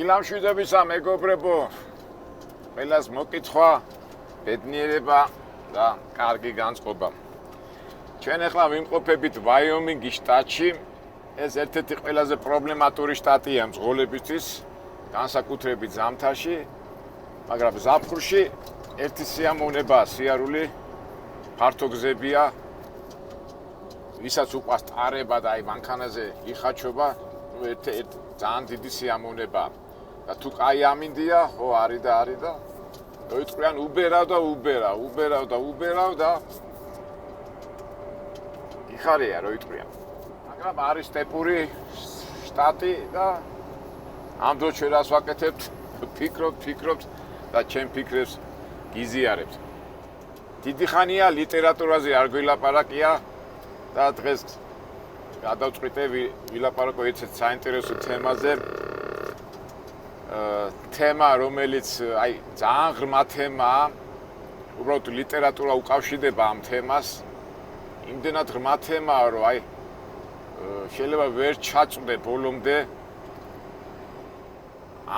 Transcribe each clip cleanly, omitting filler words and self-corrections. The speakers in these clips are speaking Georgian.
დილამშვიდობისა მეგობრებო, ყველას მოკითხვა, ბედნიერება და კარგი განწყობა. ჩვენ ახლა ვიმყოფებით ვაიომინგის შტატში. ეს ერთ-ერთი ყველაზე პრობლემატური შტატია მძღოლებისთვის, განსაკუთრებით ზამთარში, მაგრამ ზაფხულში ერთი სიამოვნებაა სიარული, ფართო გზებია, ვისაც უყვარს ტარება და აი მანქანაზე იხაჩობა, ძალიან დიდი სიამოვნებაა. და თუ კაი ამინდია, ხო არის და მოიწყვიან უბერავ და იხარია რომ იტყვიან. მაგრამ არის სტეპური შტატი და ამ დროს ჩვენ რას ვაკეთებთ? ფიქრობთ და ჩემ ფიქრებს გიზიარებთ. დიდი ხანია ლიტერატურაზე არ გვილაპარაკია და დღეს გადავწყვიტე ვილაპარაკო ერთ საინტერესო თემაზე. თემა, რომელიც აი ძალიან ღრმა თემაა, უბრალოდ ლიტერატურა უკავშირდება ამ თემას. იმდენად ღრმა თემაა, რომ აი შეიძლება ვერ ჩაწვდე ბოლომდე.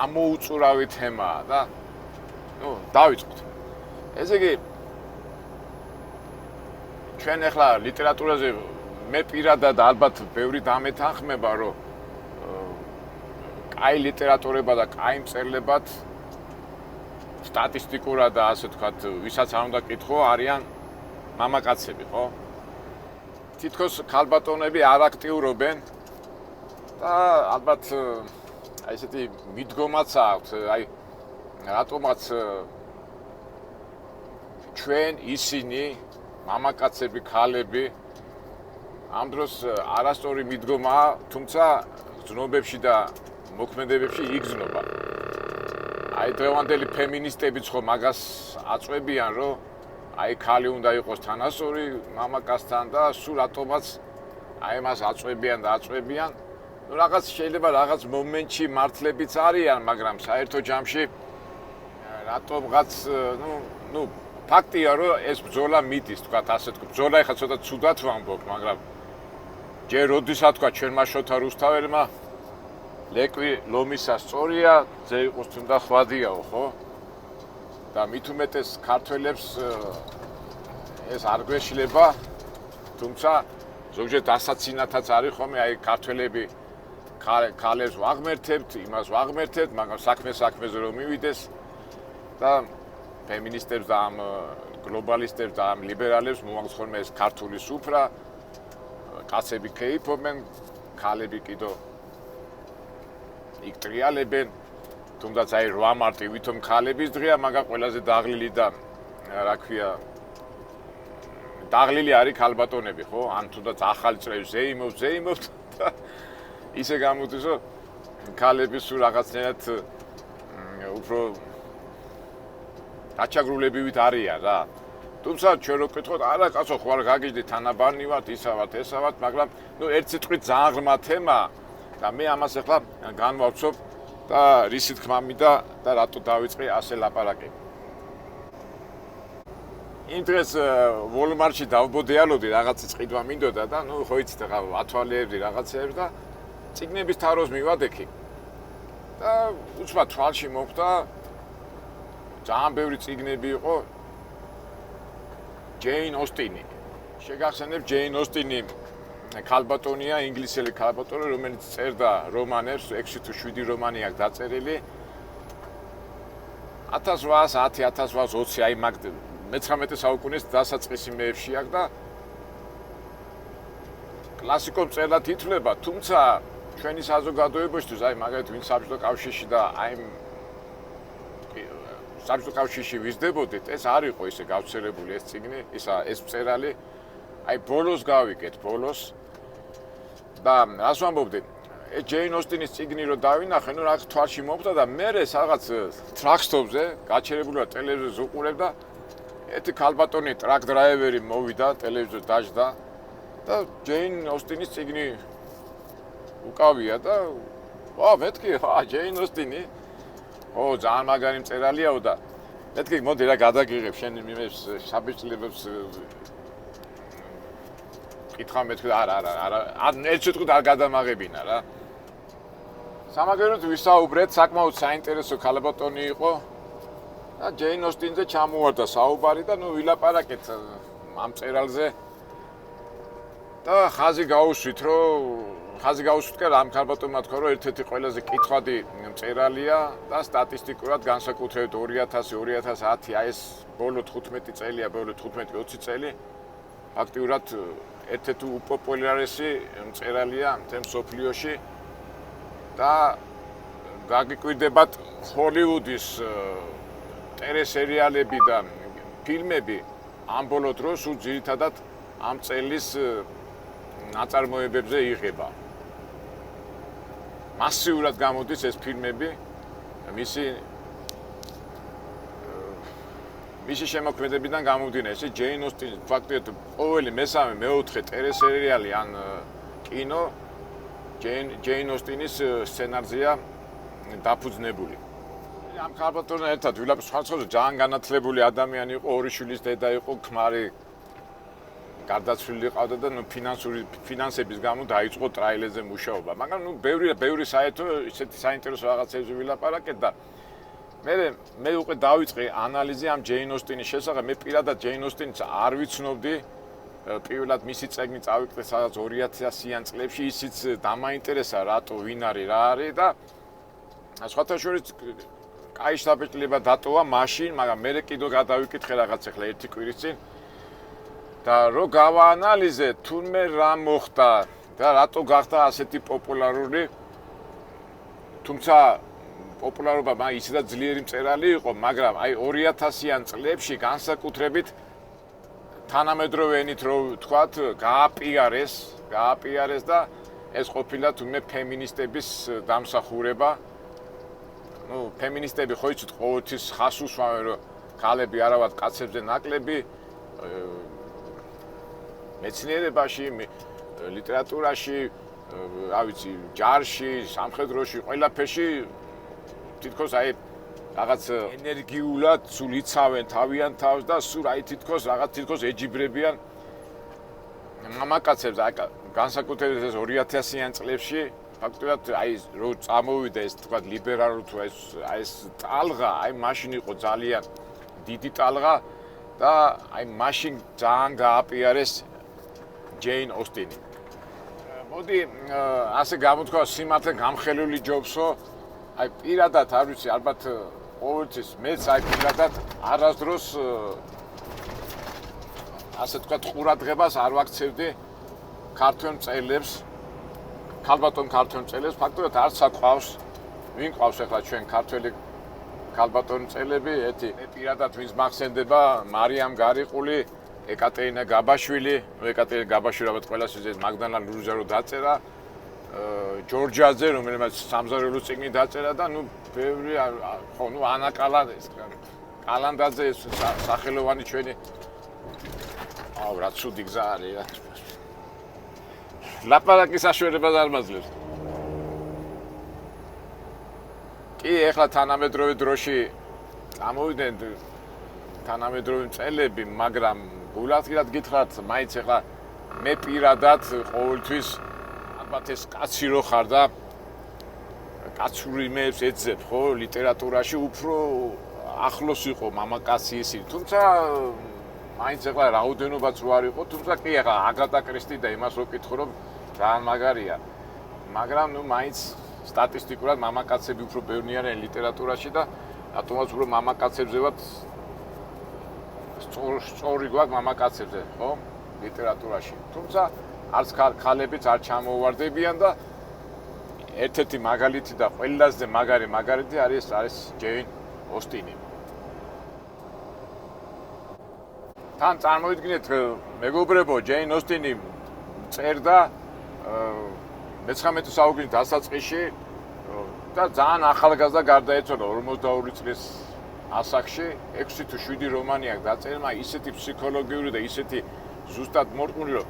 ამოუწურავი თემაა და დავიწყოთ. ესე იგი ჩვენ ახლა ლიტერატურაზე მე პირადად ალბათ ბევრი დამეთანხმება, რომ კაი ლიტერატურება და კაი მწერლებად სტატისტიკურად და ასე ვთქვათ, ვისაც არ უნდა კითხო, არიან მამაკაცები, ხო? თითქოს ქალბატონები არ აქტიურობენ და ალბათ აი ესეთი მიდგომაც აქვს, აი რატომაც ჩვენ ისინი მამაკაცები, ქალები ამ დროს არასწორი მიდგომაა, თუმცა გზნობებში და მოქმედებებში იგრძნობა. აი დღევანდელი ფემინისტებიც ხო მაგას აწვევიან, რომ აი ქალი უნდა იყოს თანასწორი მამაკაცთან და სულ რატომაც აი მას აწვევიან. ნუ რაღაც შეიძლება რაღაც მომენტში მართლებიც არიან, მაგრამ საერთო ჯამში რატომღაც ნუ ფაქტია, რომ ეს ბრძოლა მიდის, თქვათ ასე თქვა. ბრძოლა ეხლა ცოტა ცუდად ვამბობ, მაგრამ ჯერ როდესაც თქვა ჩვენმა შოთა რუსთაველმა ლეკვი ლომისა სწორია, ძე იყოს თუნდა ხვადიაო, ხო? და მით უმეტეს ქართველებს ეს არ გვეშლება, თუმცა ზოგჯერ დასაცინათაც არის ხოლმე, აი ქართველები ქალებს ვაღმერთებთ, იმას ვაღმერთებთ, მაგრამ საქმეზე რომ მივიდეს და ფემინისტებს და ამ გლობალისტებს და ამ ლიბერალებს მოაქვს ხოლმე ეს ქართული სუფრა, კაცები ქეიფობენ, ქალები კიდო იქტრიალებენ, თუმცა აი 8 მარტი ვითომ ქალების დღეა, მაგრამ ყველაზე დაღლილი და რა ქვია დაღლილი არის ქალბატონები, ხო? ან თუნდაც ახალი წრეებს ზეიმობთ და ისე გამოდის, რომ ქალები სულ რაღაცნაირად უფრო დაჩაგრულებივით არიან რა. თუმცა ჩვენ რო ვკითხოთ, არა კაცო, ხო არ გაგიჟდი თანაბარნი ვართ, ისა ვართ, მაგრამ ნუ ერთ სიტყვით ძალიან ღრმა თემაა და მე ამას ახლა განვავცობ და რისი თქმა მინდა და რატო დავიწყე ასე ლაპარაკი. იმ დღეს ვოლმარტში დავბოდიალოდი, რაღაცის ყიდვა მინდოდა და ნუ ხო იცით ახლა ათვალეებდი რაღაცეებს და წიგნების თაროს მივადექი. და უცბად თვალში მოხვდა ძალიან ბევრი წიგნები იყო ჯეინ ოსტინი. შეგახსენებ ჯეინ ოსტინი ქალბატონია, ინგლისელი ქალბატონი, რომელიც წერდა რომანებს, 6 თუ 7 რომანი აქვს დაწერილი. 1810-1820 აი მაგ 19 საუკუნის დასაწყისი მეებში აქვს და კლასიკურ მწერლად ითვლება, თუმცა ჩვენი საზოგადოებისთვის, აი მაგალითად ვინ საბჭოთა კავშირში და აი საბჭოთა კავშირში ვიზრდებოდით, ეს არ იყო ისე გავრცელებული ეს წიგნი, ეს მწერალი. აი ბოლოს გავიკეთ, და რას ვამბობდი? ჯეინ ოსტინის წიგნი რო დავინახე, ნუ რაღაც თვალში მომხდა და მე რაღაც ტრაქსტოპზე გაჩერებული ვარ ტელევიზორს უყურებ და ერთი ქალბატონი ტრაქ დრაივერი მოვიდა, ტელევიზორს დაждდა და ჯეინ ოსტინის წიგნი უკავია და მეთქი, ჯეინ ოსტინი. ძალიან მაგარი მწერალიაო და მეთქი, მოდი რა გადაგიღებ შენ იმებს საბეჭდილებებს კითხა მეთქი, არა, ერთ სიტყვით არ გადამაღებინა რა. სამაგეროდ ვისაუბრეთ, საკმაოდ საინტერესო ქალბატონი იყო და ჯეინ ოსტინზე ჩამოვარდა საუბარი და ვილაპარაკეთ ამ მწერალზე და ხაზი გავუსვით, ამ ქალბატონმა თქვა, რომ ერთ-ერთი ყველაზე კითხვადი მწერალია და სტატისტიკურად განსაკუთრებით 2000-2010 აი ეს ბოლო 15 წელია, ბოლო 15-20 წელი ფაქტიურად ერთ-ერთი უპოპულარესი მწერალია მთელ მსოფლიოში და გაგიკვირდებათ ჰოლივუდის ტელესერიალები და ფილმები ამ ბოლო დროს ძირითადად ამ წელის ნაწარმოებებზე იღება. მასიურად გამოდის ეს ფილმები, მისი შემოქმედებიდან გამომდინარე, ეს ჯეინ ოსტინის ფაქტიურად ყოველი მესამე, მეოთხე ტელესერიალი ან კინო ჯეინ ოსტინის სცენარზეა დაფუძნებული. ამ ქალბატონთან ერთად ვილაპარაკეთ, ძალიან განათლებული ადამიანი იყო, ორი შვილის დედა იყო, ქმარი გარდაცვლილი ყავდა და ფინანსების გამო დაიწყო ტრაილერზე მუშაობა. მაგრამ ბევრი საერთო ისეთი საინტერესო რაღაცებზე ვილაპარაკეთ და მე უკვე დავიწყე ანალიზი ამ ჯეინ ოსტინის შესახებ. მე პირადად ჯეინ ოსტინს არ ვიცნობდი. პირველად მისი წიგნი წავიკრე სადაც 2000-იან წლებში, ისიც დამაინტერესა რატო, ვინ არის, რა არის და სხვათა შორის კაი შთაბეჭდილება დატოვა მაშინ, მაგრამ მე კიდევ გადავიკითხე რაღაც ახლა ერთი კვირის წინ და რო გავაანალიზე თუნმე რა მოხდა და რატო გახდა ასეთი პოპულარული, თუმცა პოპულარობა ისედაც ძლიერი მწერალი იყო, მაგრამ აი 2000-იან წლებში განსაკუთრებით თანამედროვე ენით რო ვთქვათ, გააპიარეს და ეს ყოფილა თუნმე ფემინისტების დამსახურება. ფემინისტები ხო იცით ყოველთვის ხას უსვამენ, რომ ქალები არა ვართ კაცებზე ნაკლები, მეცნიერებაში, ლიტერატურაში, რა ვიცი, ჯარში, სამხედროში, ყველაფერში თითქოს აი რაღაც ენერგიულად სულ იცავენ თავიანთ თავს და სულ აი თითქოს ეჯიბრებიან მამაკაცებს. აი განსაკუთრებით ეს 2000-იან წლებში ფაქტობრივად აი რო წამოვიდა ეს თქვა ლიბერალურ თუ ეს ტალღა, აი მაშინ იყო ძალიან დიდი ტალღა და აი მაშინ ძალიან გააპიარეს ჯეინ ოსტინი. მოდი ასე გამოთქვა, სიმართლე გამხელული ჯობსო. აი პირადად არ ვიცი, ალბათ ყოველთვის მეც აი პირადად არასდროს ასე თქვა ყურადღებას არ ვაქცევდი ქართველ მწერლებს, ქალბატონ ქართველ მწერლებს. ფაქტობრივად არც აყავს, ვინ ყავს ახლა ჩვენ ქართველი ქალბატონი მწერლები, ერთი პირადად ვინც მახსენდება, მარიამ გარიყული, ეკატერინა გაბაშვილი, ეკატერინა გაბაშვილი ალბათ ყველას იზრდება, მაგდანა ლურიძე დაწერა, ჯორჯაძე, რომელმაც სამზარეულო წიგნი დაწერა და ბევრი ხო, ანა კალანდაძე სახელოვანი ჩვენი რა ცუდი გზა არის რა. ლაპარაკის საშუალებას არ მაძლევს. კი, ეხლა თანამედროვე დროში ამოვიდნენ თანამედროვე მწერლები, მაგრამ გულახდილად გითხრათ, მაინც ეხლა მე პირადად ყოველთვის ალბათ ეს კაცი რო ხარ და კაცური იმებს ეძებ, ხო, ლიტერატურაში უფრო ახლოს იყო მამაკაცი ისინი. თუმცა მაინც ეხლა რაოდენობაც რო არ იყო, თუმცა კი ეხლა აგატა კრისტი და იმას რო კითხო, რომ ძალიან მაგარია. მაგრამ მაინც სტატისტიკურად მამაკაცები უფრო ბევრი არიან ლიტერატურაში და რატომაც უფრო მამაკაცებზევად სწორი გვაქვს მამაკაცებზე, ხო, ლიტერატურაში. თუმცა არც ქალებიც არ ჩამოვარდებიან და ერთ-ერთი მაგალითი და ყველაზე მაგალითი არის ჯეინ ოსტინი. თან წარმოიდგინეთ, მეგობრებო, ჯეინ ოსტინი წერდა 19 საუკუნის დასაწყისში და ძალიან ახალგაზრდა გარდაეცვალა 42 წლის ასაკში, 6 თუ 7 რომანი აქვს დაწერილი, ისეთი ფსიქოლოგიური და ისეთი ზუსტად მორწმუნე, რომ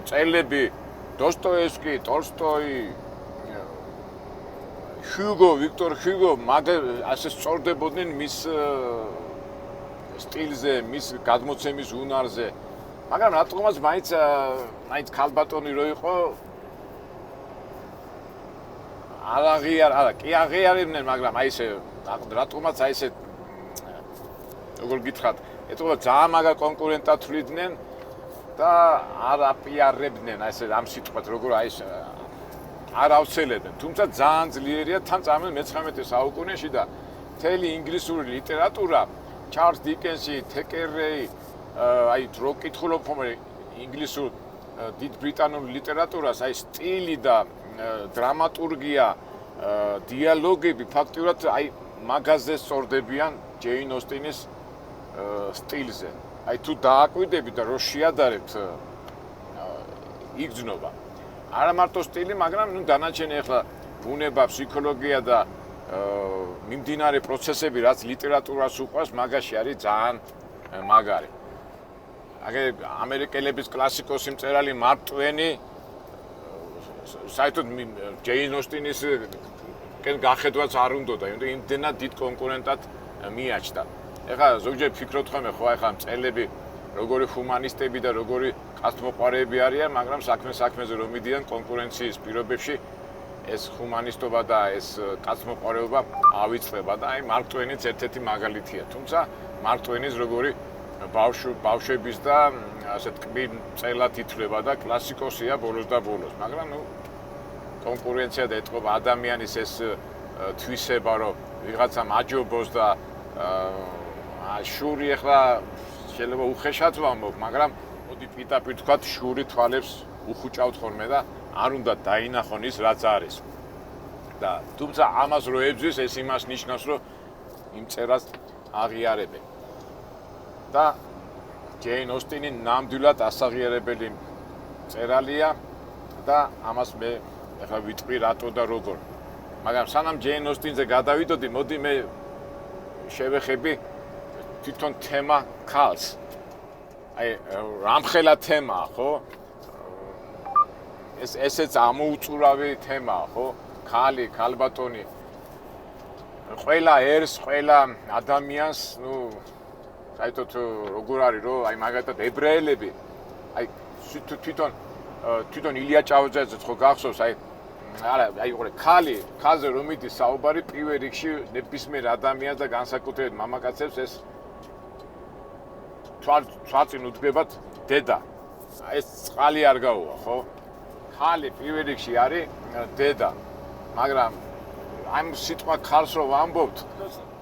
მწერლები დოსტოევსკი, ტოლსტოი, ვიქტორ ჰიუგო ასე სწორდებოდნენ მის სტილზე, მის გადმოცემის უნარზე. მაგრამ რატომაც მაინც ქალბატონი რო იყო კი აღიარებდნენ, მაგრამ აი ესე რატომაც აი ესე როგორ გითხრათ, ეტყობა ძალიან მაგარ კონკურენტად თვლიდნენ და არ აპიარებდნენ აი ესე ამ სიტყვას როგორ აი ეს არ ავცელებდნენ. თუმცა ძალიან ძლიერია თან წამენ მე-19 საუკუნეში და მთელი ინგლისური ლიტერატურა, ჩარლზ დიკენსი, თეკერეი, აი რო კითხულობ ხოლმე ინგლისურ დიდ ბრიტანულ ლიტერატურას, აი სტილი და დრამატურგია, დიალოგები ფაქტიურად აი მაგაზე სწორდებიან ჯეინ ოსტინის სტილზე. აი თუ დააკვირდებით და რო შეადარებთ იგრძნობა. არა მარტო სტილი, მაგრამ ნუ დანარჩენი ახლა ბუნება, ფსიქოლოგია და მიმდინარე პროცესები, რაც ლიტერატურას უყვარს, მაგაში არის ძალიან მაგარი. აგერ ამერიკელების კლასიკოსი მწერალი მარკ ტვენი საერთოდ ჯეინ ოსტინის გახედვაც არ უნდოდა, იმიტომ იმდენად დიდ კონკურენტად მიაჩნდა. ეხლა ზოგჯერ ფიქრობთ ხოლმე, ხო ეხლა მწერლები როგორი ჰუმანისტები და როგორი კაცთმოყვარეები არიან, მაგრამ საქმეზე რომ მიდიან კონკურენციის პირობებში ეს ჰუმანისტობა და ეს კაცთმოყვარეობა ავიწყდება და აი მარკ ტვენიც ერთ-ერთი მაგალითია. თუმცა მარკ ტვენის როგორი ბავშვების და ასე თქმით მწერლად ითვლება და კლასიკოსია ბოლოს და ბოლოს, მაგრამ ნუ კონკურენცია და ეთყობა ადამიანის ეს თვისება, რომ ვიღაცა მაჯობოს და შური ახლა შეიძლება უხეშად ვამბობ, მაგრამ მოდი პირდაპირ თქვათ, შური თვალებს უხუჭავთ ხოლმე და არ უნდა დაინახონ ის რაც არის. და თუმცა ამას რო ებძვის, ეს იმას ნიშნავს, რომ იმ წერას აღიარებენ. და ჯეინ ოსტინი ნამდვილად ასაღიარებელი მწერალია და ამას მე ახლა ვიტყვი რატო და როგორ. მაგრამ სანამ ჯეინ ოსტინზე გადავიდოდი, მოდი მე შევეხები თვითონ თემა ქალს. აი რამხელა თემაა, ხო? ესეც ამოუწურავი თემაა, ხო? ქალი, ქალბატონი. ყველა ერს, ყველა ადამიანს, ნუ საერთოდ როგორ არის, რომ აი მაგათად ებრაელები, აი თვითონ ილია ჭავჭავაძეც ხო გახსოვს, აი არა, აი ყურე, ქალზე რომ მიდის საუბარი, პირველ რიგში ნებისმიერ ადამიანს და განსაკუთრებით მამაკაცებს ეს თვალწინ უდგებათ დედა. ეს წყალი არ გაუვა, ხო? ქალი პირველ რიგში არის დედა. მაგრამ ამ სიტყვა ქალს რო ვამბობთ,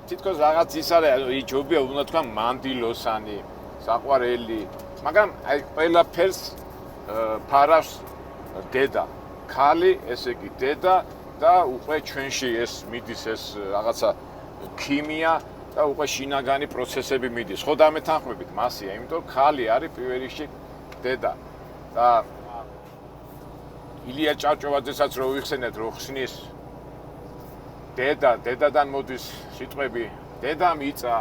თითქოს რაღაც ის არის, იჯობია უნდა თქვა მანდილოსანი, საყვარელი, მაგრამ აი ყველაფერს ფარავს დედა. ქალი, ესე იგი დედა და უკვე ჩვენში ეს მიდის ეს რაღაცა ქიმია და უკვე შინაგანი პროცესები მიდის. ხო დამეთანხმებით მასია, იმიტომ რომ ქალი არის პირველ რიგში დედა. და ილია ჭავჭავაძესაც რო ვიხსენეთ, რო ხსნის დედადან მოდის სიტყვები, დედა მიწა,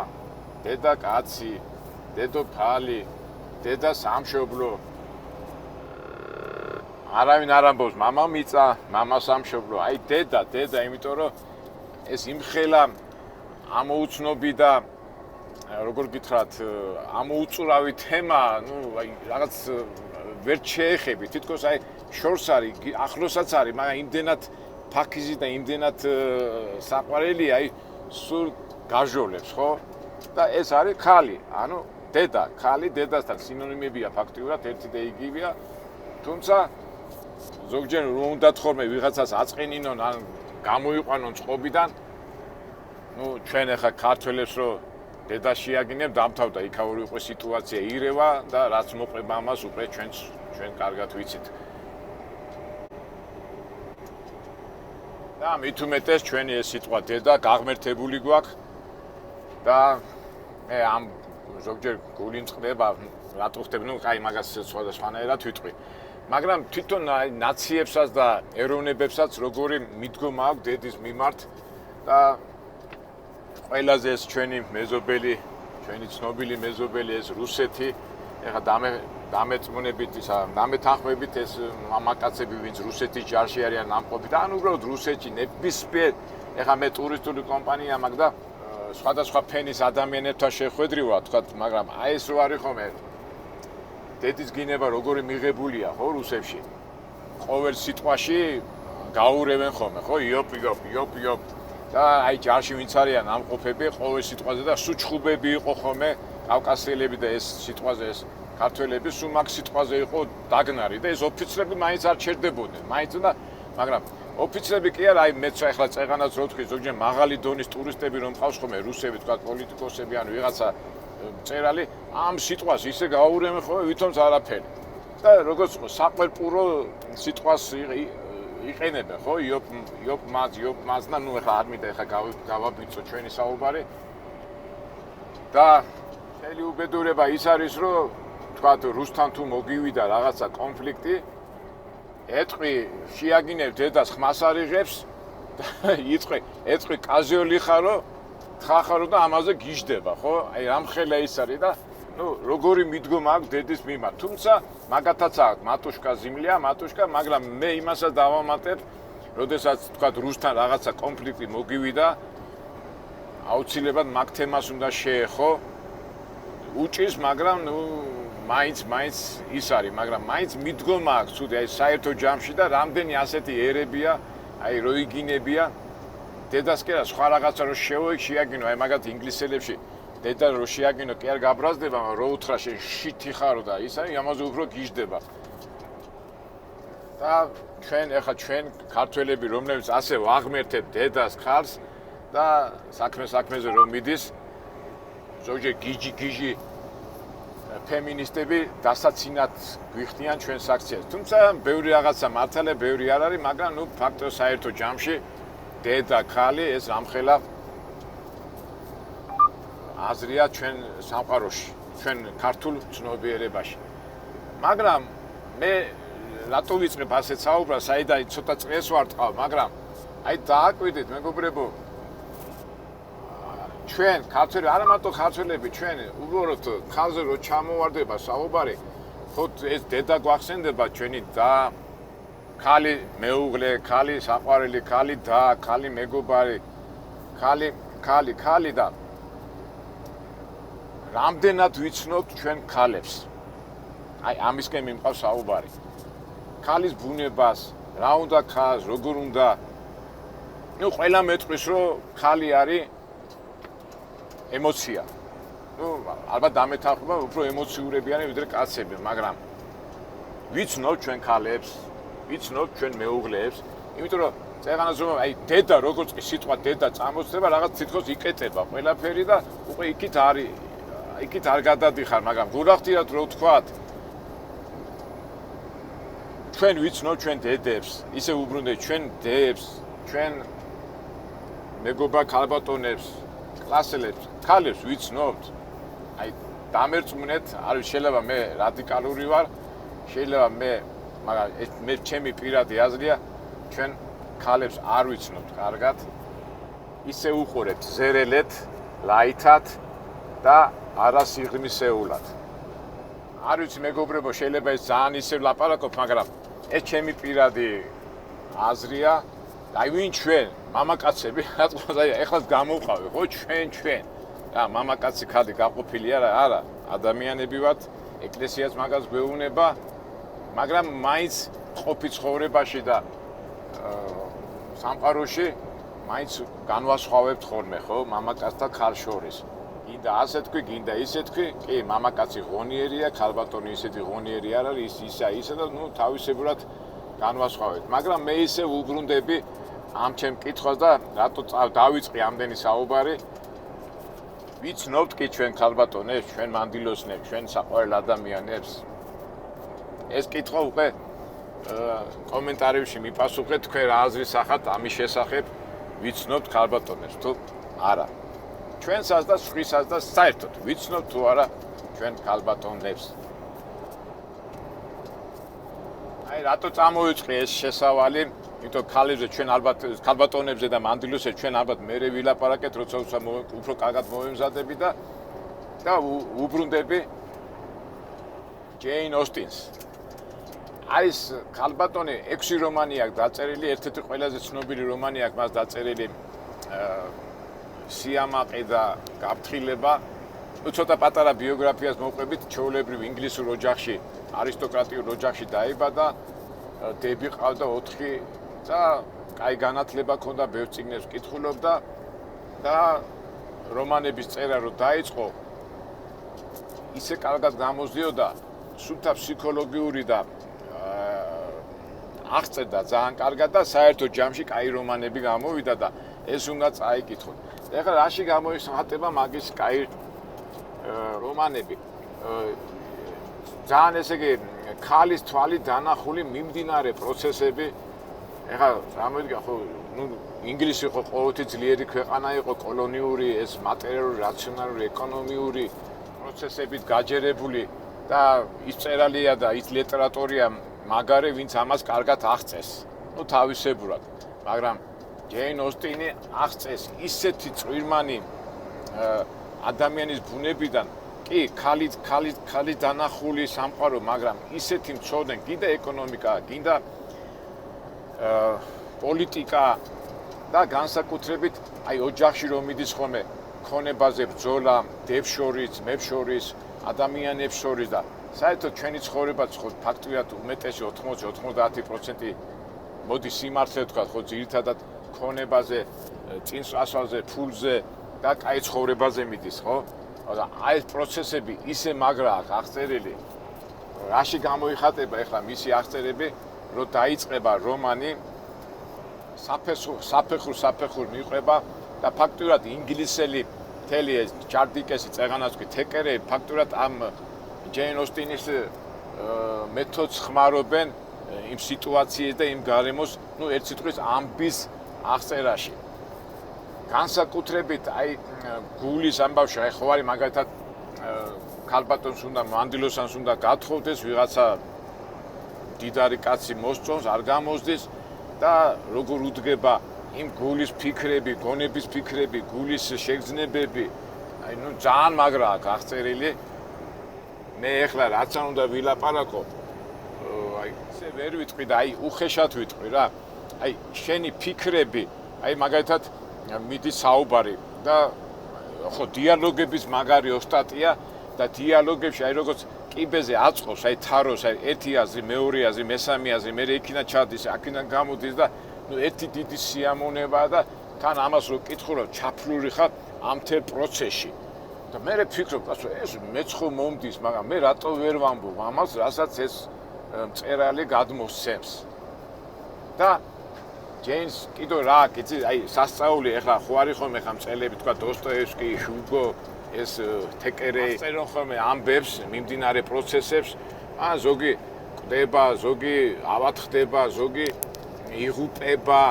დედა კაცი, დედოფალი, დედა სამშობლო. არავინ არ ამბობს მამა მიწა, მამა სამშობლო. აი დედა, იმიტომ რომ ეს იმხელა ამოუცნობი და როგორ გითხრათ, ამოუწურავი თემა, ნუ აი რაღაც ვერ შეეხები, თითქოს აი შორს არის, ახლოსაც არის, მაგრამ იმდენად ფაქიზი და იმდენად საყვარელი, აი სულ გაჟოლებს, ხო? და ეს არის ქალი, ანუ დედა, ქალი დედასთან სინონიმებია ფაქტიურად, ერთი და იგივეა. თუმცა ზოგჯერ რომ უნდათ ხოლმე ვიღაცას აწყენინონ ან გამოიყვანონ წყობიდან, ნუ ჩვენ ახლა ქართველებს რო დედა შეაგინებ, დამთავრდა იქაური უკვე სიტუაცია ირევა და რაც მოყვება ამას უკვე ჩვენ კარგად ვიცით. და მით უმეტეს ჩვენი ეს სიტყვა დედა გაღმერთებული გვაქვს და მე ამ ზოგჯერ გული მწყდება, რატო ხდება, ნუ აი მაგას სხვადასხვანაირად ვიტყვი. მაგრამ თვითონ ნაციებსაც და ეროვნებებსაც როგორი მიდგომა აქვს დედის მიმართ და ყველაზე ეს ჩვენი მეზობელი, ჩვენი ცნობილი მეზობელი ეს რუსეთი, ეხლა დამეწმუნებით ისა, დამეთანხმებით ეს მამაკაცები, ვინც რუსეთის ჯარში არიან ნამყოფი და ან უბრალოდ რუსეთში ნებისმიერ, ეხლა მე ტურისტული კომპანია მაქვს და სხვადასხვა ფენის ადამიანებთან შეხვედრივა, თქვათ, მაგრამ აი ეს რო არის ხომ დედის გინება როგორი მიღებულია, ხო, რუსებში. ყოველ სიტყვაში გაურევენ ხოლმე, ხო? იოპ. და აი ჯარში ვინც არიან ამყოფები ყოველ სიტყვაზე და სუჩხუბები იყო ხოლმე კავკასიელები და ეს სიტყვაზე ეს ქართველები სულ მაგ სიტყვაზე იყო დაგნარი და ეს ოფიცრები მაინც არ ჩერდებოდნენ. მაინც და მაგრამ ოფიცრები კი არა, აი მეც ახლა წეღანაც რო ვთქვი, ზოგჯერ მაღალი დონის ტურისტები რომ ყავს ხოლმე რუსები, თქვა პოლიტიკოსები ან ვიღაცა მწერალი, ამ სიტყვას ისე გაურევენ ხოლმე, ვითომც არაფერი. და როგორც საყურპურო სიტყვას იყენებენ, ხო? იოპ მას და ნუ ახლა არ მინდა ახლა გავაბიცო ჩვენი საუბარი. და მთელი უბედურება ის არის, რომ თქვა რუსთან თუ მოგივიდა რაღაცა კონფლიქტი, ეტყვი შეაგინებ დედას ხმას არიღებს და ეტყვი კაზიოლი ხარო, თხახარო და ამაზე გიждდება, ხო? აი რამხელა ის არის და ნუ როგორი მიდგომა აქვს დედის მიმართ. თუმცა მაგათაც აქვს მატუშკა ზიმლია, მაგრამ მე იმასაც დავამატებ, როდესაც თქვა რუსთან რაღაცა კონფლიქტი მოგივიდა, აუცილებლად მაგ თემას უნდა შეეხო. უჭის, მაგრამ ნუ მაინც ის არის, მაგრამ მაინც მიდგომა აქვს ცუდი, აი საერთო ჯამში და რამდენი ასეთი ერებია, აი რო იგინებია. დედას კი არა, სხვა რაღაცა რო შეაგინო, აი მაგათ ინგლისელებში დედა რო შეაგინო, კი არ გაბრაზდება, მაგრამ რო უთხრა შენ შითი ხარო და ის არის, ამაზე უფრო გიждდება. და ჩვენ ქართველები, რომლებიც ასე ვაღმერთებ დედას ხარს და საქმეზე რომ მიდის, ზოგჯერ გიჟი ფემინისტები დასაცინად გვიხდიან ჩვენს აქციას. თუმცა ბევრი რაღაცა მართალია, ბევრი არ არის, მაგრამ ნუ ფაქტო საერთო ჯამში დედა ხალი ეს რამხელა აზრია ჩვენ სამყაროში, ჩვენ ქართულ ცნობიერებაში. მაგრამ მე რატო ვიწყებ ასეთ საუბრას, საიდან ცოტა წეს ვარტყავ, მაგრამ აი დააკვირდით მეგობრებო, ჩვენ ქართველები, არა მარტო ქართველები, ჩვენ უბრალოდ ხალხზე რო ჩამოვარდება საუბარი, ხო ეს დედა გვახსენდება ჩვენი და ქალი მეუღლე, ქალი საყვარელი, ქალი და, ქალი მეგობარი, ქალი და რამდენად ვიცნობთ ჩვენ ქალებს. აი ამისკენ მიმყავს საუბარი. ქალის ბუნებას, რა უნდა ქალს, როგორ უნდა. ნუ ყველა მეტყვის, რომ ქალი არის ემოცია. ნუ ალბათ დამეთანხმება, უფრო ემოციურები არიან ვიდრე კაცები, მაგრამ ვიცნობთ ჩვენ ქალებს, ვიცნობთ ჩვენ მეუღლეებს, იმიტომ რომ წეღანას რომ აი დედა როგორც კი სიტყვა დედა წამოწდება, რაღაც თითქოს იკეტება ყველაფერი და უკვე იქით არ გადადიხარ, მაგრამ გულახდიათ რო ვთქვათ ჩვენ ვიცნობთ ჩვენ დედებს, ისე უბრუნდეთ ჩვენ დებს, ჩვენ მეგობარ ქალბატონებს, კლასელებს, ქალებს ვიცნობთ. აი დამერწმუნეთ, არის შეიძლება მე რადიკალური ვარ, შეიძლება მაგრამ მე ჩემი პირადი აზრია, ჩვენ ქალებს არ ვიცნობთ კარგად. ისე უყურებთ ზერელეთ, ლაითად და არა სიღრმისეულად. არ ვიცი მეგობრებო, შეიძლება ეს ძალიან ისე ლაპარაკობ, მაგრამ ეს ჩემი პირადი აზრია. აი ვინ ჩვენ, მამაკაცები, აი ეხლა გამოვყავი, ხო ჩვენ. და მამაკაცი ქალი გაყოფილი არა, ადამიანები ვართ, ეკლესიაც მაგას გვეუბნება, მაგრამ მაინც ყოფი ცხოვრებაში და სამყაროში მაინც განვასხვავებთ ხოლმე, ხო, მამაკაცთა ქალ შორის. გინდა ასე თქვი, გინდა ისე თქვი, კი, მამაკაცი ღონიერია, ქალბატონი ისეთი ღონიერი არ არის, ისე და ნუ თავისებურად განვასხვავებთ. მაგრამ მე ისე ვუბრუნდები ამ ჩემ კითხვას და რატო დავიწყე ამდენი საუბარი? ვიცნობთ კი ჩვენ ქალბატონებს, ჩვენ მანდილოსნებს, ჩვენ საყვარელ ადამიანებს. ეს კითხვა უკვე კომენტარებში მიპასუხეთ, თქვენ რა აზრის ახართ ამის შესახებ, ვიცნობთ ქალბატონებს თუ არა. ჩვენსაც და სხვისას და საერთოდ ვიცნობთ თუ არა ჩვენ ქალბატონებს. აი რატო წამოვიწყე ეს შესავალი? იმიტომ ქალებზე ჩვენ ალბათ ქალბატონებზე და მანდილოსებზე ჩვენ ალბათ მერე ვილაპარაკეთ, როცა უფრო კარგად მოვემზადები და უბრუნდები ჯეინ ოსტინს. არის ქალბატონი 6 რომანი აქვს დაწერილი, ერთ-ერთი ყველაზე ცნობილი რომანი აქვს მას დაწერილი სიამაყე და გაფრთხილება. ნუ ცოტა პატარა ბიოგრაფიას მოვყვებით, ჩვეულებრივ ინგლისურ ოჯახში, არისტოკრატიულ ოჯახში დაიბადა, დები ყავდა 4 და კაი განათლება ჰქონდა, ბევრ წიგნებს კითხულობდა და რომანების წერა რო დაიწყო, ისე კარგად გამოსდიოდა, სულთა ფსიქოლოგიური და აღწერდა ძალიან კარგად და საერთო ჯამში კაი რომანები გამოვიდა და ეს უნდა წაიკითხოთ. ეხლა რაში გამოიხატება მაგის კაი რომანები? ძალიან ესე იგი ქალის თვალით დანახული მიმდინარე პროცესები. ეხლა რამოდია ხო, ინგლისი ხო ყოველთვის ძლიერი ქვეყანა იყო, კოლონიური, ეს მატერიალური, რაციონალური, ეკონომიური პროცესებით გაჯერებული და ის წერალია და ის ლიტერატურია მაგარი, ვინც ამას კარგად აღწეს. თავისებურად, მაგრამ ჯეინ ოსტინი აღწეს ისეთი წვირმანი ადამიანის ბუნებიდან, კი, ქალით დანახული სამყარო, მაგრამ ისეთი მცოდნე, კიდე ეკონომიკა, კიდე პოლიტიკა და განსაკუთრებით აი ოჯახში რომ მიდის ხოლმე ქონებაზე ბრძოლა, დებს შორის, ძმებს შორის, ადამიანებს შორის და საერთოდ ჩვენი ცხოვრებაც ხო ფაქტობრივად უმეტესი 80-90% მოდი სიმართლე ვთქვა, ხო ძირითადად ქონებაზე, წინსვლა-სვალზე, ფულზე და კაი ცხოვრებაზე მიდის, ხო? და აი ეს პროცესები ისე მაგრა აქვს აღწერილი, რაში გამოიხატება ახლა მისი აღწერები, რომ დაიწყება რომანი საფეხურ მიყვება და ფაქტობრივად ინგლისელი მთელი ეს ჯარდიკესი წეღანაც კი თეკერები ფაქტობრივად ამ ჯეინ ოსტინის მეთოდს ხმარობენ იმ სიტუაციას და იმ გარემოს, ერთ სიტყვის ამბის აღწერაში. განსაკუთრებით აი გულის ამბავში აი ხო არის მაგალითად ქალბატონს უნდა მანდილოსანს უნდა გათხოვდეს ვიღაცა დიდარი კაცი მოსწონს, არ გამოსდის და როგორ უდგება იმ გულის ფიქრები, გონების ფიქრები, გულის შეგრძნებები, აი ძალიან მაგრა აქვს აღწერილი. მე ეხლა რაც არ უნდა ვილაპარაკო, აი ისე ვერ ვიტყვი და აი უხეშად ვიტყვი რა. აი შენი ფიქრები, აი მაგალითად მიდის საუბარი და ხო დიალოგების მაგარი ოსტატია და დიალოგებში აი როგორც კიბეზე აწყობს, აი თაროს, აი ერთი აზრი, მეორე აზრი, მესამე აზრი, მე იქინა ჩადის, აქედან გამოდის და ერთი დიდი სიამოვნებაა და თან ამას რო კითხულობ, ჩაფლური ხარ ამ თელ პროცესში. და მე ვფიქრობ, ეს მეც ხო მომდის, მაგრამ მე რატო ვერ ვამბობ ამას, რასაც ეს მწერალი გადმოსცემს. და ჯეინს კიდო რა, იცი, აი სასწაული ეხლა ხო არის ხოლმე ხა მწერლები, თქვა დოსტოევსკი, ჰუგო, ეს თეკერე წერენ ხოლმე ამბებს, მიმდინარე პროცესებს, ზოგი კვდება, ზოგი ავათხდება, ზოგი იღუპება,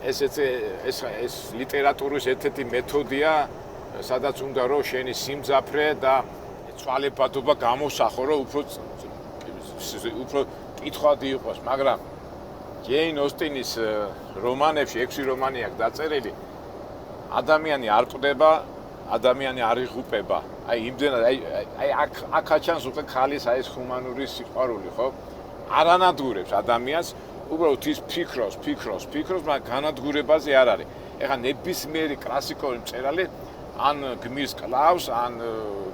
ეს ლიტერატურის ერთ-ერთი მეთოდია, სადაც უნდა რომ შენი სიმძაფრე და ცვალებადობა გამოსახო, რომ უფრო კითხვადი იყოს, მაგრამ ჯეინ ოსტინის რომანებში 6 რომანი აქვს დაწერილი, ადამიანი არ კვდება, ადამიანი არ იღუპება. აი იმდენად აი აქ ჩანს უკვე ქალის აი ეს ჰუმანური სიყვარული, ხო? არ ანადგურებს ადამიანს, უბრალოდ ის ფიქრობს, მაგრამ განადგურებაზე არ არის. ეხლა ნებისმიერი კლასიკური მწერალი ან გმირს კლავს, ან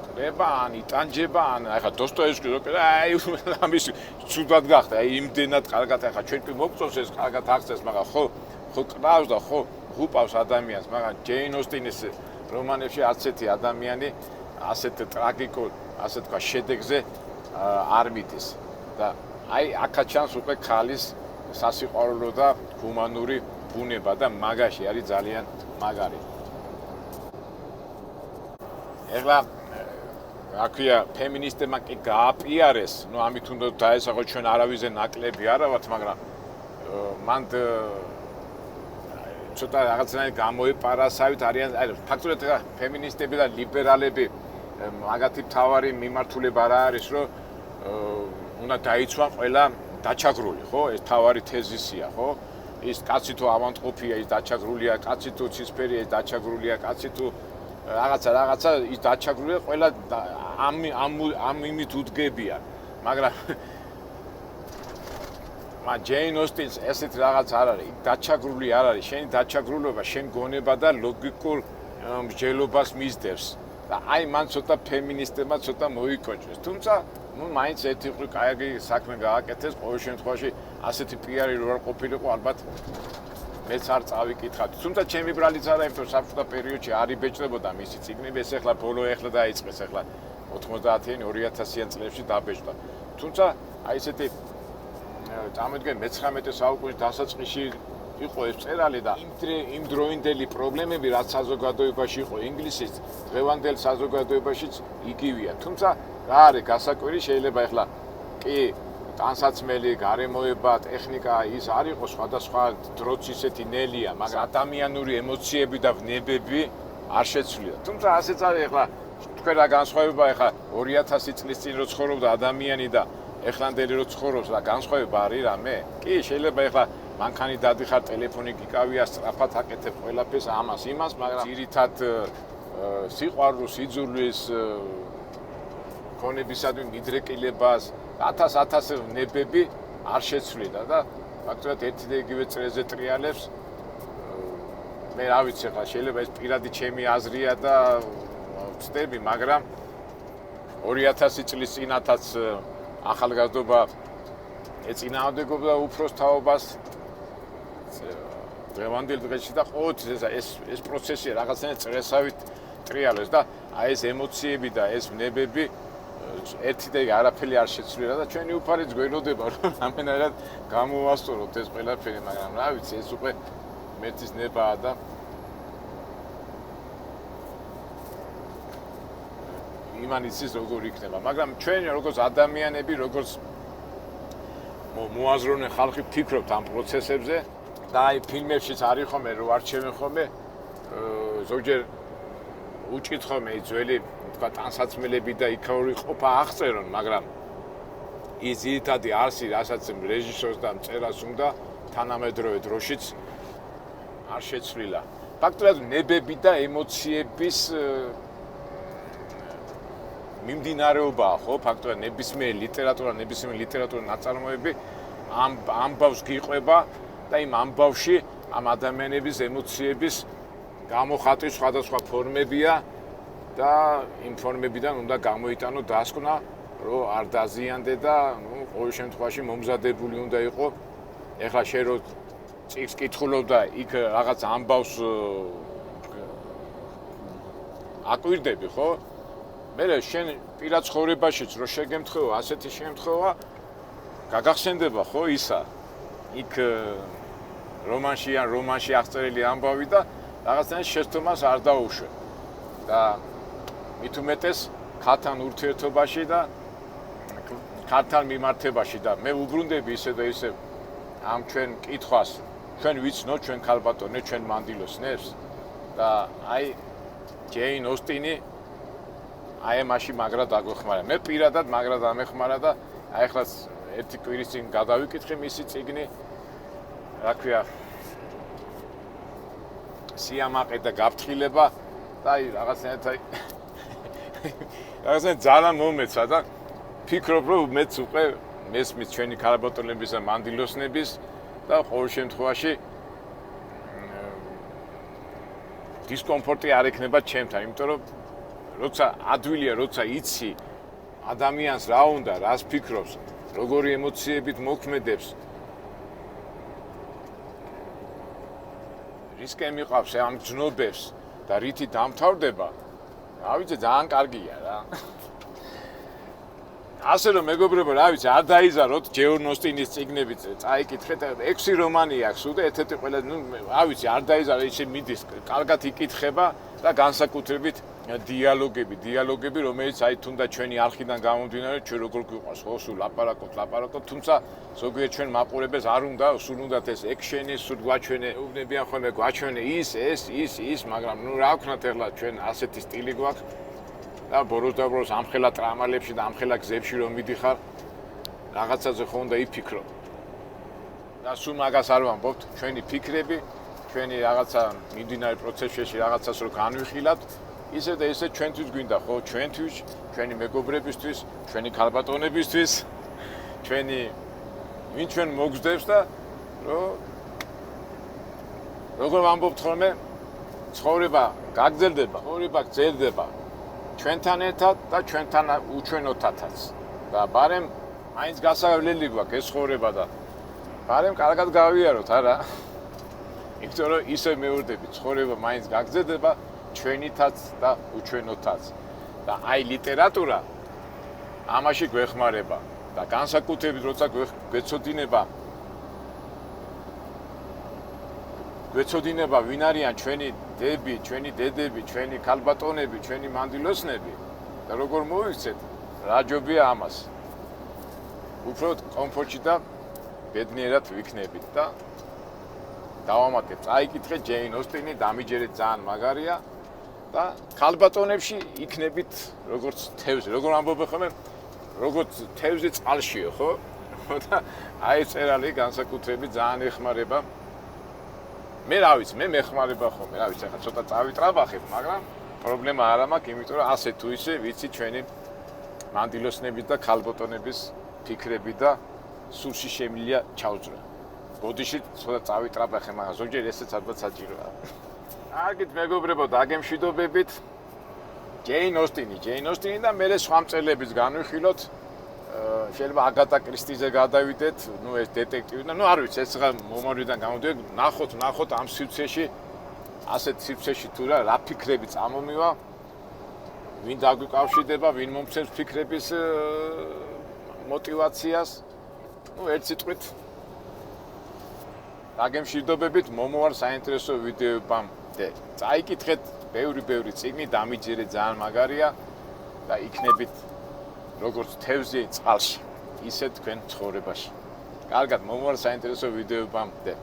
კვდება, ან იტანჯება, ან ეხლა დოსტოევსკი როკერა, აი ამის ცუდად გახდა, აი იმდენად კარგად ეხლა ჩვენ კი მოგწონს ეს კარგად აღწევს, მაგრამ ხო კლავს და ხო ღუპავს ადამიანს, მაგრამ ჯეინ ოსტინის რომანებში ასეთი ადამიანი ასეთ ტრაგიკულ, ასე თქვა, შედეგზე არ მიდის. და აი აქ ჩანს უკვე ქალის სასიყვარულო და ჰუმანური ბუნება და მაგაში არის ძალიან მაგარი. ეხლა რა ქვია, ფემინისტებმა კი გააპიარეს, ამით უნდა დაესახოს ჩვენ არავიზე ნაკლები არა ვართ, მაგრამ მან ცოტა რაღაცნაირად გამოეპარასავით არიან, აი ფაქტობრივად ფემინისტები და ლიბერალები მაგათი მთავარი მიმართულება რა არის, რომ უნდა დაიცვან ყველა დაჩაგრული, ხო? ეს მთავარი თეზისია, ხო? ის კაცი თუ ავანტყოფია, ის დაჩაგრულია, კაცი თუ ცისფერია, ის დაჩაგრულია, კაცი თუ რაღაცა ის დაჩაგრულია, ყველა ამ იმით უდგებიან, მაგრამ ჯეინ ოსტინს ესეთ რაღაც არ არის, დაჩაგრული არ არის, შენი დაჩაგრულობა, შენ გონება და ლოგიკურ მსჯელობას მისდევს. და აი მან ცოტა ფემინისტებმა ცოტა მოიკოჭეს. თუმცა ნუ მაინც ერთი ყრი კაი საქმე გააკეთეს, ყოველ შემთხვევაში ასეთი პიარი რო არ ყოფილიყო, ალბათ მეც არ წავიკითხავ. თუმცა ჩემი ბრალიც არა, იმიტომ საბჭოთა პერიოდში არ იბეჭდებოდა მისი წიგნები, ეს ახლა ბოლო ახლა დაიწყეს, ახლა 90-იან 2000-იან წლებში დაბეჭდა. თუმცა აი ესეთი წამოდგენ მე-19 საუკუნის დასაწყისში იყო ეს წერალი და იმ დროინდელი პრობლემები, რაც საზოგადოებაში იყო ინგლისის, დღევანდელ საზოგადოებაშიც იგივეა. თუმცა რა არის გასაკვირი, შეიძლება ახლა კი ტანსაცმელი, გარემოება, ტექნიკა ის არ იყოს სხვადასხვა დროც ისეთი ნელია, მაგრამ ადამიანური ემოციები და ვნებები არ შეცვლია. თუმცა ასეც არის ახლა თქვენ რა განსხვავება ახლა 2000 წლის წინ რო ცხოვრობდა ადამიანი და ეხლანდელი რო ცხოვრობს, რა განსხვავება არის რამე? კი, შეიძლება ახლა მანქანი დადიხარ, ტელეფონი გიკავია, სწრაფად აკეთებ ყველაფერს ამას, იმას, მაგრამ ძირითად სიყვარულს, იძულვის, ქონებისადმი მიდრეკილებას, 1000 ნებები არ შეცვლიდა და ფაქტობრივად ერთი და იგივე წრეზე ტრიალებს მე რა ვიცი ახლა შეიძლება ეს პირადი ჩემი აზრია და ვწდები, მაგრამ 2000 წლის წინათაც ახალგაზრდობა ეწინააღმდეგებდა უფროს თაობას დღევანდელ დღეში და ყოველთვის ეს პროცესი რაღაცნაირად წრესავით ტრიალებს და აი ეს ემოციები და ეს ვნებები ერთი და არაფერი არ შეცვლია და ჩვენი უფარიც გველოდება რომ ამენად გამოვასწოროთ ეს ყველაფერი, მაგრამ რა ვიცი ეს უკვე მეთის ნებაა და იმან იცის როგორ იქნება, მაგრამ ჩვენ როგორც ადამიანები, როგორც მოაზროვნე ხალხი ვფიქრობთ ამ პროცესებზე და აი ფილმებშიც არის ხომ რომ არჩევენ ხოლმე ზოგჯერ უჭით ხოლმე ძველი თქვა ტანსაცმელები და იქაური ყოფა აღწერონ, მაგრამ ის ძირითადი არსი, რასაც რეჟისორს და მწერალს უნდა თანამედროვე დროშიც არ შეცვლილა. ფაქტობრივად ნებები და ემოციების მიმდინარეობაა, ხო? ფაქტობრივად ნებისმიერი ლიტერატურა ნაწარმოები ამბავს გიყვება და იმ ამბავში ამ ადამიანების ემოციების გამოხატვის სხვადასხვა ფორმებია და იმ ფორმებიდან უნდა გამოიტანო დასკვნა, რომ არ დაზიანდე და ყოველ შემთხვევაში მომზადებული უნდა იყო. ეხლა შენ რო წიგნს კითხულობ და იქ რაღაც ამბავს აკვირდები, ხო? მე შენ პირად ცხოვრებაშიც რო შეგემთხვევა ასეთი შემთხვევა გაგახსენდება, ხო, ისა? იქ რომანში აღწერილი ამბავი და რაღაცნაირად შეცდომას არ დაუშვე. და მით უმეტეს ქალთან ურთიერთობაში და ქალთან მიმართებაში და მე უბრუნდები ისე და ისე ამ ჩვენ კითხვას, ჩვენ ვიცნო, ჩვენ ქალბატონე, ჩვენ მანდილოსნებს და აი ჯეინ ოსტინი აი მაშინ მაგრად აგვეხმარა. მე პირადად მაგრად ამეხმარა და აი ახლა ერთი კვირის წინ გადავიკითხე მისი წიგნი, რა ქვია, სიამაყე და გაფრთხილება და აი რაღაცნაირად ძალიან მომეცა და ფიქრობ რომ მეც უკვე მესმის ჩვენი ქალბატონების და მანდილოსნების და ყოველ შემთხვევაში დისკომფორტი არ ექნება ჩემთან, იმიტომ რომ როცა ადვილია, როცა იცი ადამიანს რა უნდა, რას ფიქრობს, როგორი ემოციებით მოქმედებს, რისკენ მიყავს ამ გზნობებს და რითი დამთავრდება, რა ვიცი, ძალიან კარგია რა. ასე რომ მეგობრებო, რა ვიცი, არ დაიზაროთ ჯეინ ოსტინის წიგნები წაიკითხეთ, 6 რომანი აქვს სულ და ერთ-ერთი ყველა, რა ვიცი, არ დაიზარო, ისე მიდის, კარგად იკითხება და განსაკუთრებით დიალოგები, რომელიც აი თუნდაც ჩვენი არხიდან გამომდინარე, ჩვენ როგორ გვიყვარს, ხო, სულ ლაპარაკობ, თუმცა ზოგიერთ ჩვენ მაყურებელს არ უნდა, სულ უნდათ ეს ექშენი, სულ გვაჩვენე, უვნებიან ხოლმე გვაჩვენე ის, მაგრამ ნუ რა ვქნათ ახლა ჩვენ ასეთი სტილი გვაქვს და ბოროს ამხელა ტრამალებში და ამხელა გზებში რომ მიდიხარ, რაღაცაზე ხო უნდა იფიქრო. და სულ მაგას არ ვამბობთ, ჩვენი ფიქრები, ჩვენი რაღაცა მიმდინარე პროცესში რაღაცას რო განვიხილავთ, ისე და ისე ჩვენთვის გვინდა, ხო, ჩვენთვის, ჩვენი მეგობრებისთვის, ჩვენი ქალბატონებისთვის, ვინ ჩვენ მოგზდებს და როგორ ვამბობთ ხოლმე, ცხოვრება გაგრძელდება, ცხოვრება გრძელდება ჩვენთან ერთად და ჩვენთან უჩვენოთათაც. და ბარემ მაინც გასავლელი გვაქვს ეს ცხოვრება და ბარემ კარგად გავიაროთ, არა? იმიტომ რომ ისე მეურდები, ცხოვრება მაინც გაგრძელდება ჩვენითაც და უჩვენოთაც. და აი ლიტერატურა ამაში გვეხმარება და განსაკუთრებით როცა გვეცოდინება ვინ არიან ჩვენი დები, ჩვენი დედები, ჩვენი ქალბატონები, ჩვენი მანდილოსნები და როგორ მოვიქცეთ, რა ჯობია ამას. უფრო კომფორტში და ბედნიერად ვიქნებით და დავამატეთ. წაიკითხეთ ჯეინ ოსტინი, დამიჯერეთ, ძალიან მაგარია და ქალბატონებში იქნებით როგორც თევზი, როგორ ამბობენ ხოლმე, როგორც თევზი წყალშიო, ხო? და აი წერალი განსაკუთრებით ძალიან ეხმარება. მე რა ვიცი, მე მეხმარება ხოლმე, რა ვიცი, ახლა ცოტა წავიტრაბახებ, მაგრამ პრობლემა არ მაქვს, იმიტომ რომ ასე თუ ისე ვიცი ჩვენი მანდილოსნების და ქალბატონების ფიქრები და სულში შემილია ჩავძრა. ბოდიში ცოტა წავიტრაბახე, მაგრამ ზოგჯერ ესეც ალბათ საჭიროა. კარგით მეგობრებო, დაგემშვიდობებით. ჯეინ ოსტინი და მე სხვა მწერლების განვიხილოთ. შეიძლება აგატა კრისტიზე გადავიდეთ, ეს დეტექტივი და არ ვიცი, ეს მომავრიდან გამოდიოდა, ნახოთ ამ სივრცეში, ასეთ სივრცეში თუ რა ფიქრები წამომივა, ვინ დაგვიკავშირდება, ვინ მომცემს ფიქრების мотивაციას. ერთ სიტყვით დაგემშვიდობებით, მომოვარ საინტერესო ვიდეოებამდე. წაიკითხეთ ბევრი წიგნი, დამიჯერეთ, ძალიან მაგარია და იქნებით როგორც თევზი წყალში, ისე თქვენ ცხოვრებაში. კარგად, მომოვარ საინტერესო ვიდეოებამდე.